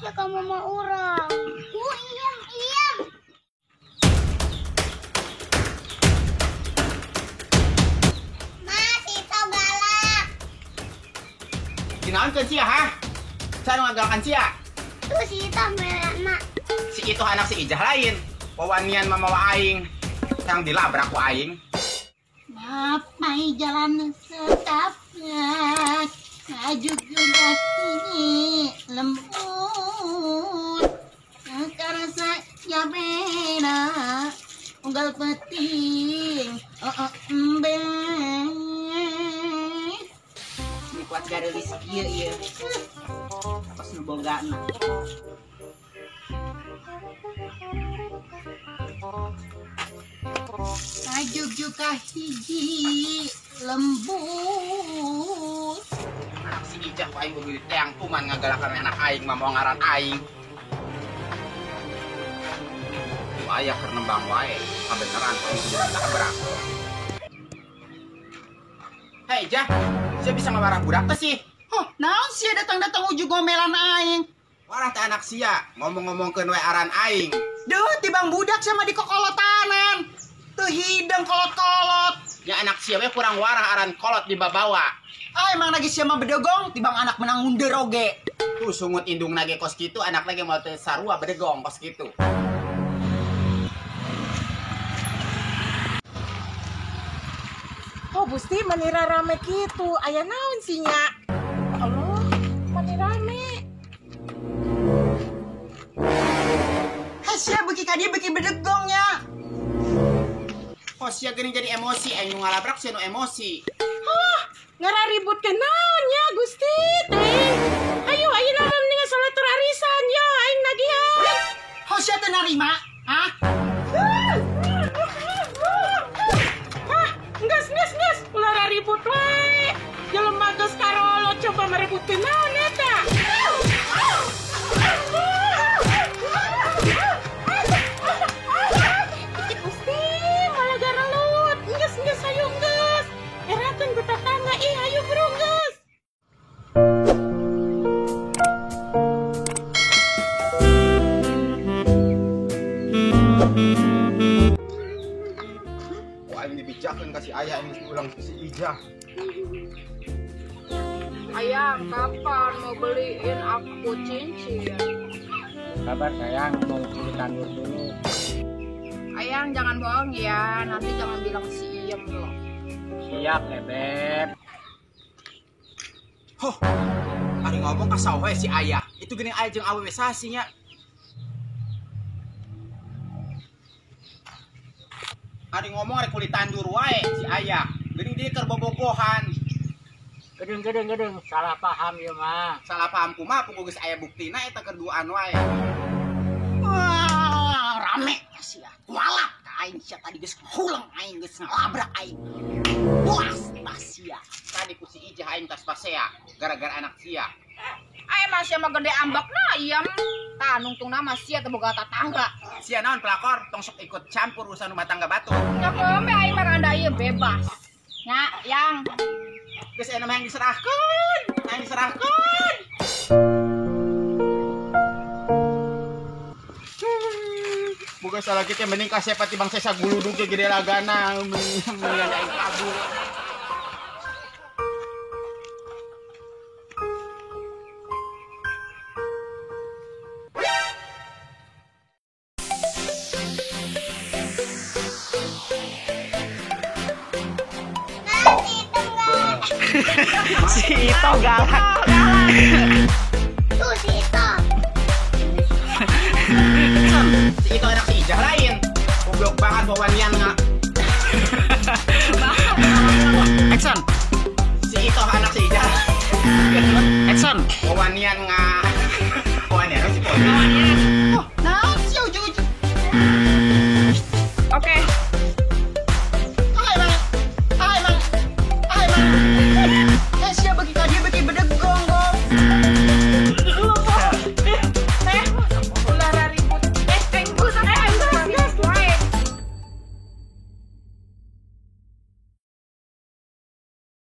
aja kamu sama orang. Iyam. Mas, itu galak. Ginaon kan siya ha? Saan magalakan siya? Tuh si itu melan mak. Si itu anak si Ijah lain. Wawanian mamawa aing. Yang dilabrak ku aing. Mapai jalan setapak, maju juga sini lembut. Karasa ya beda, unggal peting, embeng. Ini kuat garelis iya. Pas nubogana. Maju juga hiji lembut. Anak si Ijah ku aing beubeut teang kuman ngagalakan anak aing mamawa ngaran aing. Ku aya keur nembang wae. Kabeneran ku aing kudu dilabrak. Hei Ijah, saya bisa ngawarah budak teh sih. Huh, naon sia datang-datang uju gomelan aing. Warah teh anak sia, ngomong-ngomongkeun we aran aing. Duh, tibang budak sama di kokolotanan. Tuh hidung kolot-kolot. Ya anak sia we kurang warah aran kolot di babawa. Ah, emang lagi siapa bedegong, tibang anak menang mundur oge. Tuh sungut indung nage kos kitu, anak lagi mau teh sarua bedegong kos kitu. Oh Gusti manira rame gitu, aya naon sih nya? Ya Allah, mani rame. Sia beki kadi beki bedegongnya. Oh sia geuning jadi emosi, aing nu ngalabrak sia nu emosi. Hah, ngararibut ke naon nya Gusti teh? Ayo naon mendingan salat terarisan ya, aing nagihan. Hah, sia teu narima? Hah? Hah, geus, ulah raribut wae. Jelema geus karolo coba merebut ke naon eta? Gusti, malah garelut. Geus, ayo geus. Erakeun ku tetangga, ayo bro geus. Wah aing dibicakeun ka si aya ini ulang si Ijah. Ayang, kapan mau beliin aku cincin? Kabar sayang, mau beli tandur dulu. Ayang, jangan bohong ya, nanti jangan bilang siem loh. Siap, Beb. Hoh, ari ngomong ka sawe si aya. Itu geuning aya jeung awewe sasinya. Ari ngomong ari kulit tandur wae si aya. Geuning dia keur bobogohan. Gedeng, salah paham ya mah. Salah paham kumaha punggu geus aya buktina eta keur duaan wae. Wah, rame ya sia. Kualap ka aing sia tadi geus huleng aing geus ngalabrak aing. Puas pas sia. Tadi ku si Ijah aing tas pasea gara-gara anak sia. Ay, masih mah gede ambak nah, iem. Tah, nungtung nama sia teboga tetangga. Sia naon pelakor tong sok ikut campur urusan rumah tangga batu. Ya kembe aing mah randa ieu bebas. Nya, yang. Geus aya yang diserahkeun. Yang diserahkeun. Boga salah kita mending ka siapa tibang sesa guludug ge gede lagana mending aing kabur. Si itu galak. Tuh si itu. Si itu anak si Ijah lain. Goblok banget bawanian